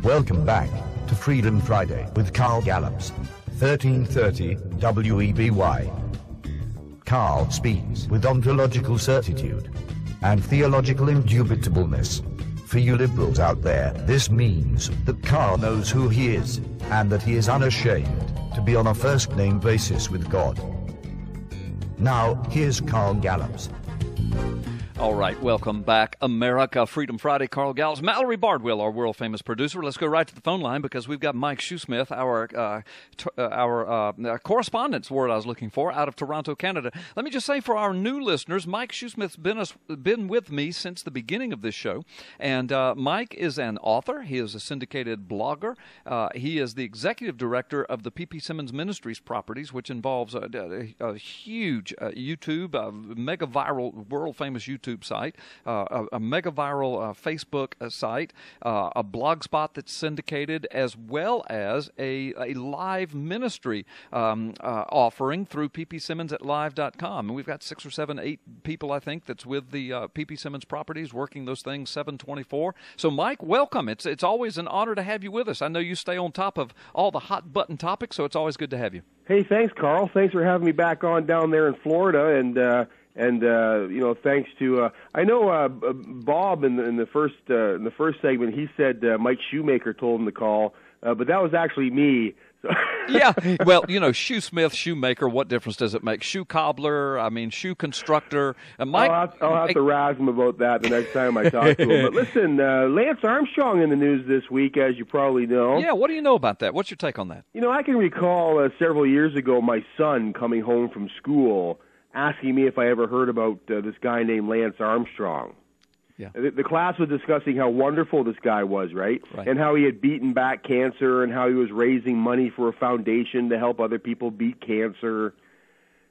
Welcome back to Freedom Friday with Carl Gallups, 1330 WEBY. Carl speaks with ontological certitude and theological indubitableness. For you liberals out there, this means that Carl knows who he is and that he is unashamed to be on a first-name basis with God. Now, here's Carl Gallups. All right, welcome back, America. Freedom Friday, Carl Gallups. Mallory Bardwell, our world-famous producer. Let's go right to the phone line because we've got Mike Shoesmith, our correspondent's word I was looking for, out of Toronto, Canada. Let me just say for our new listeners, Mike Shoesmith's been with me since the beginning of this show. And Mike is an author. He is a syndicated blogger. He is the executive director of the P.P. Simmons Ministries properties, which involves a huge YouTube, mega viral, world-famous YouTube site, a mega viral Facebook site, a blog spot that's syndicated, as well as a live ministry offering through PP Simmons at live.com. And we've got 6 or 7, 8 people, I think, that's with the PP Simmons properties working those things 7/24. So, Mike, welcome. It's always an honor to have you with us. I know you stay on top of all the hot button topics, so it's always good to have you. Hey, thanks, Carl. Thanks for having me back on down there in Florida, and thanks to I know Bob in the first segment. He said Mike Shoemaker told him to call, but that was actually me. So. Yeah, well, shoesmith, shoemaker. What difference does it make? Shoe cobbler. I mean, shoe constructor. Mike, I'll have to razz him about that the next time I talk to him. But listen, Lance Armstrong in the news this week, as you probably know. Yeah, what do you know about that? What's your take on that? I can recall several years ago my son coming home from school, asking me if I ever heard about this guy named Lance Armstrong. Yeah. The class was discussing how wonderful this guy was, right? And how he had beaten back cancer and how he was raising money for a foundation to help other people beat cancer.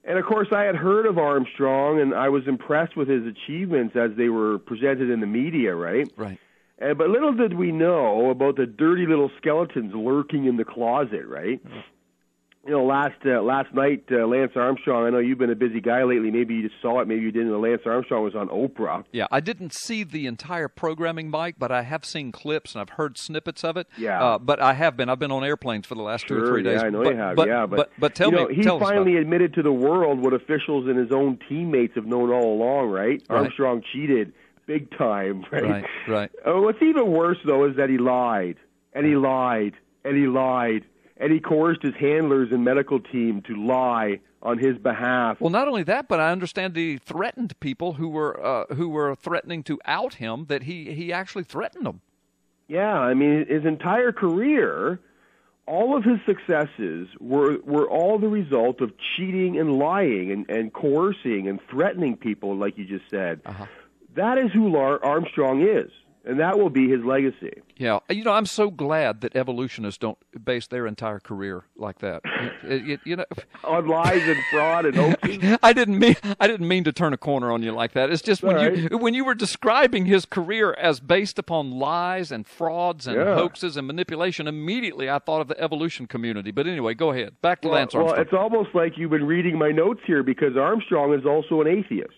And, of course, I had heard of Armstrong, and I was impressed with his achievements as they were presented in the media, right? Right. But little did we know about the dirty little skeletons lurking in the closet, right? Mm-hmm. Last night, Lance Armstrong, I know you've been a busy guy lately. Maybe you just saw it. Maybe you didn't. Lance Armstrong was on Oprah. Yeah, I didn't see the entire programming, Mike, but I have seen clips and I've heard snippets of it. Yeah. But I've been on airplanes for the last 2 or 3 days. Yeah, I know you have. But tell me. He finally admitted to the world what officials and his own teammates have known all along, right? Armstrong cheated big time, right? Right. What's even worse, though, is that he lied, and he lied, and he lied. And he coerced his handlers and medical team to lie on his behalf. Well, not only that, but I understand he threatened people who were threatening to out him, that he actually threatened them. Yeah, I mean, his entire career, all of his successes were all the result of cheating and lying and coercing and threatening people, like you just said. Uh-huh. That is who Armstrong is. And that will be his legacy. Yeah. I'm so glad that evolutionists don't base their entire career like that. On lies and fraud and hoaxes. I didn't mean to turn a corner on you like that. It's just when you were describing his career as based upon lies and frauds and hoaxes and manipulation, immediately I thought of the evolution community. But anyway, go ahead. Back to Lance Armstrong. Well, it's almost like you've been reading my notes here, because Armstrong is also an atheist.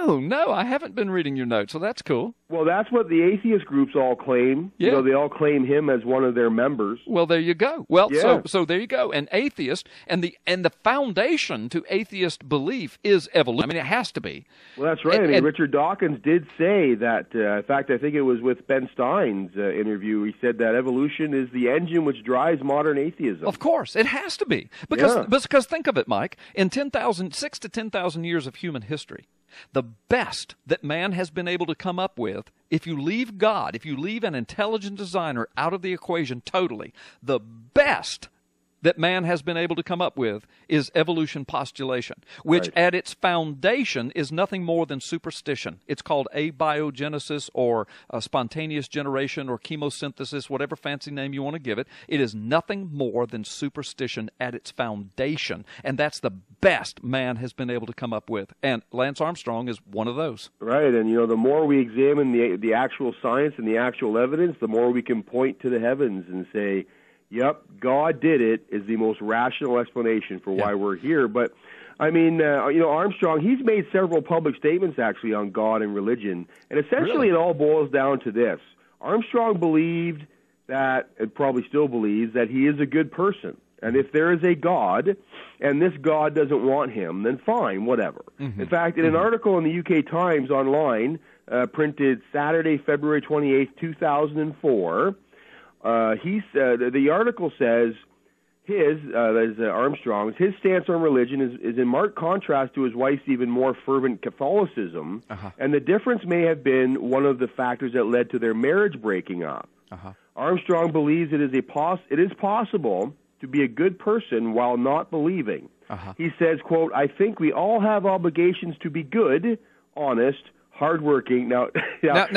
Oh, no, I haven't been reading your notes, so that's cool. Well, that's what the atheist groups all claim. Yeah. They all claim him as one of their members. Well, there you go. Well, so there you go. An atheist, and the foundation to atheist belief is evolution. I mean, it has to be. Well, that's right. Richard Dawkins did say that. In fact, I think it was with Ben Stein's interview. He said that evolution is the engine which drives modern atheism. Of course, it has to be. Because think of it, Mike. In 6 to 10,000 years of human history, the best that man has been able to come up with, if you leave God, if you leave an intelligent designer out of the equation totally, the best that man has been able to come up with is evolution postulation, which at its foundation is nothing more than superstition. It's called abiogenesis or spontaneous generation or chemosynthesis, whatever fancy name you want to give it. It is nothing more than superstition at its foundation, and that's the best man has been able to come up with. And Lance Armstrong is one of those. Right, and the more we examine the actual science and the actual evidence, the more we can point to the heavens and say, yep, God did it, is the most rational explanation for why we're here. But, I mean, Armstrong, he's made several public statements, actually, on God and religion. And essentially it all boils down to this. Armstrong believed that, and probably still believes, that he is a good person. And if there is a God, and this God doesn't want him, then fine, whatever. In fact, in an article in the UK Times online, printed Saturday, February 28th, 2004, the article says that is Armstrong's, his stance on religion is in marked contrast to his wife's even more fervent Catholicism, and the difference may have been one of the factors that led to their marriage breaking up. Armstrong believes it is possible to be a good person while not believing. He says, quote, "I think we all have obligations to be good, honest, hardworking." Now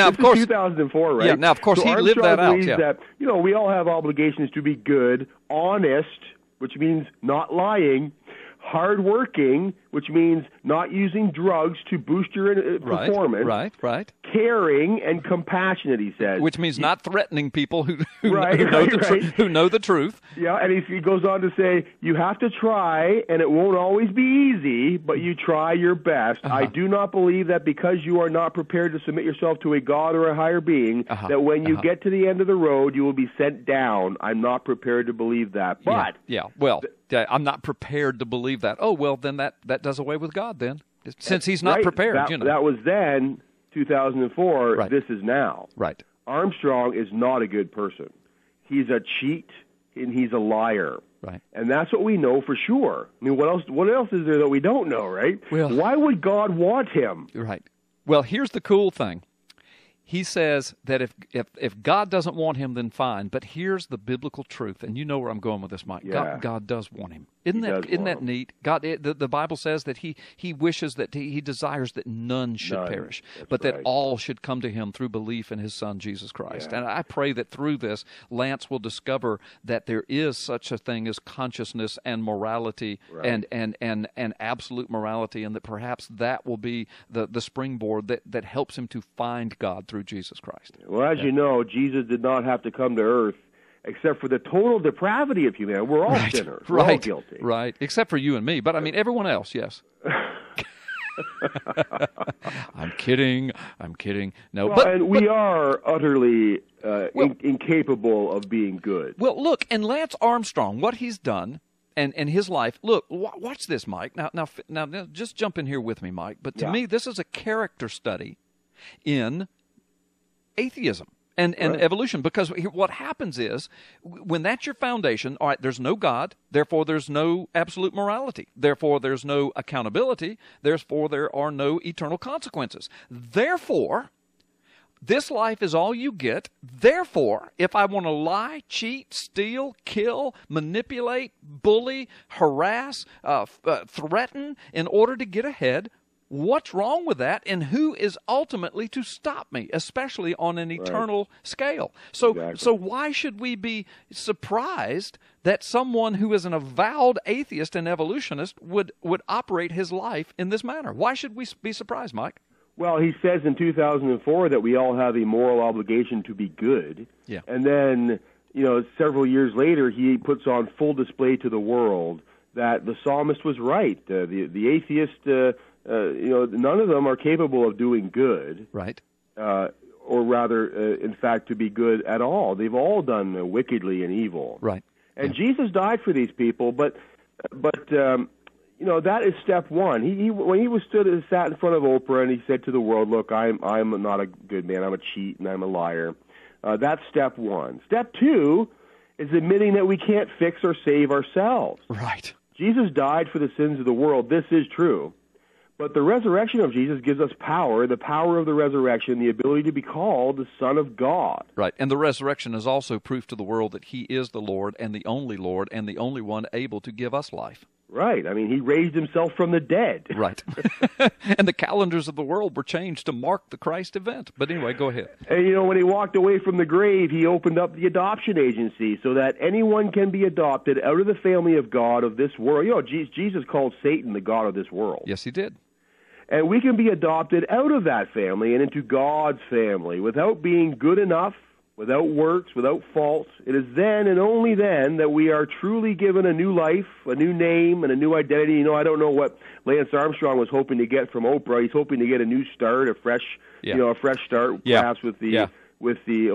of course, 2004, right? Yeah. Now, of course, so he Armstrong lived that out. believes that, we all have obligations to be good, honest, which means not lying, hardworking, which means not using drugs to boost your performance. Right. Caring and compassionate, he says. Which means not threatening people who know the truth. Yeah, and he goes on to say, you have to try, and it won't always be easy, but you try your best. I do not believe that because you are not prepared to submit yourself to a God or a higher being, that when you get to the end of the road, you will be sent down. I'm not prepared to believe that. But I'm not prepared to believe that. Oh, well, then that does away with God then, since he's not prepared. That was then, 2004. Right. This is now. Right. Armstrong is not a good person. He's a cheat and he's a liar. Right. And that's what we know for sure. I mean, what else is there that we don't know, right? Well, why would God want him? Right. Well, here's the cool thing. He says that if God doesn't want him, then fine. But here's the biblical truth, and you know where I'm going with this, Mike. Yeah. God does want him. Isn't that neat? God, the Bible says that he wishes that he desires that none should perish, but that all should come to him through belief in his Son Jesus Christ. Yeah. And I pray that through this, Lance will discover that there is such a thing as consciousness and morality, and absolute morality, and that perhaps that will be the springboard that helps him to find God through Jesus Christ. Well, as you know, Jesus did not have to come to earth except for the total depravity of humanity. We're all sinners. We're all guilty. Right, except for you and me. But, I mean, everyone else, yes. I'm kidding. No, well, we are utterly incapable of being good. Well, look, and Lance Armstrong, what he's done and his life, look, watch this, Mike. Now, just jump in here with me, Mike. But to me, this is a character study in atheism and evolution, because what happens is when that's your foundation, all right, there's no God, therefore there's no absolute morality, therefore there's no accountability, therefore there are no eternal consequences. Therefore, this life is all you get. Therefore, if I want to lie, cheat, steal, kill, manipulate, bully, harass, threaten in order to get ahead, what's wrong with that, and who is ultimately to stop me, especially on an eternal scale? So why should we be surprised that someone who is an avowed atheist and evolutionist would operate his life in this manner? Why should we be surprised, Mike? Well, he says in 2004 that we all have a moral obligation to be good. Yeah. And then, several years later, he puts on full display to the world that the psalmist was right. The atheist, none of them are capable of doing good. Right. Or rather, in fact, to be good at all. They've all done wickedly and evil. Right. And Jesus died for these people, but that is step one. When he sat in front of Oprah and he said to the world, "Look, I'm not a good man. I'm a cheat and I'm a liar." That's step one. Step two is admitting that we can't fix or save ourselves. Right. Jesus died for the sins of the world. This is true. But the resurrection of Jesus gives us power, the power of the resurrection, the ability to be called the Son of God. Right, and the resurrection is also proof to the world that he is the Lord and the only one able to give us life. Right. I mean, he raised himself from the dead. Right. And the calendars of the world were changed to mark the Christ event. But anyway, go ahead. And, when he walked away from the grave, he opened up the adoption agency so that anyone can be adopted out of the family of God of this world. Jesus called Satan the God of this world. Yes, he did. And we can be adopted out of that family and into God's family without being good enough, without works, without faults. It is then and only then that we are truly given a new life, a new name, and a new identity. I don't know what Lance Armstrong was hoping to get from Oprah. He's hoping to get a new start, a fresh start, perhaps with with the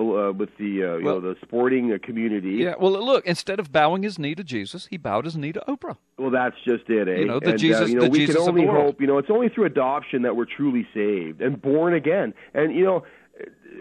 the sporting community. Yeah, well, look, instead of bowing his knee to Jesus, he bowed his knee to Oprah. Well, that's just it, eh? You know, the Jesus, the we Jesus can only of the world. hope. It's only through adoption that we're truly saved and born again. And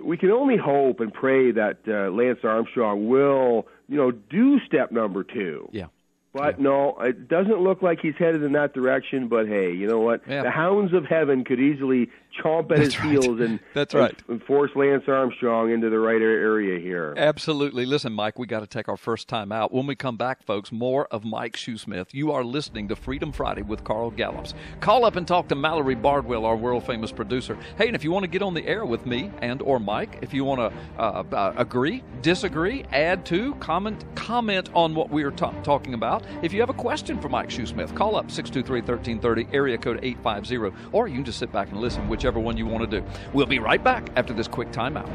we can only hope and pray that Lance Armstrong will, do step number 2. Yeah. But no, it doesn't look like he's headed in that direction. But hey, you know what? Yeah. The hounds of heaven could easily chomp at his heels and and force Lance Armstrong into the right area here. Absolutely. Listen, Mike, we got to take our first time out. When we come back, folks, more of Mike Shoesmith. You are listening to Freedom Friday with Carl Gallups. Call up and talk to Mallory Bardwell, our world-famous producer. Hey, and if you want to get on the air with me and or Mike, if you want to agree, disagree, add to, comment on what we are talking about. If you have a question for Mike Shoesmith, call up 623-1330, area code 850, or you can just sit back and listen, whichever one you want to do. We'll be right back after this quick timeout.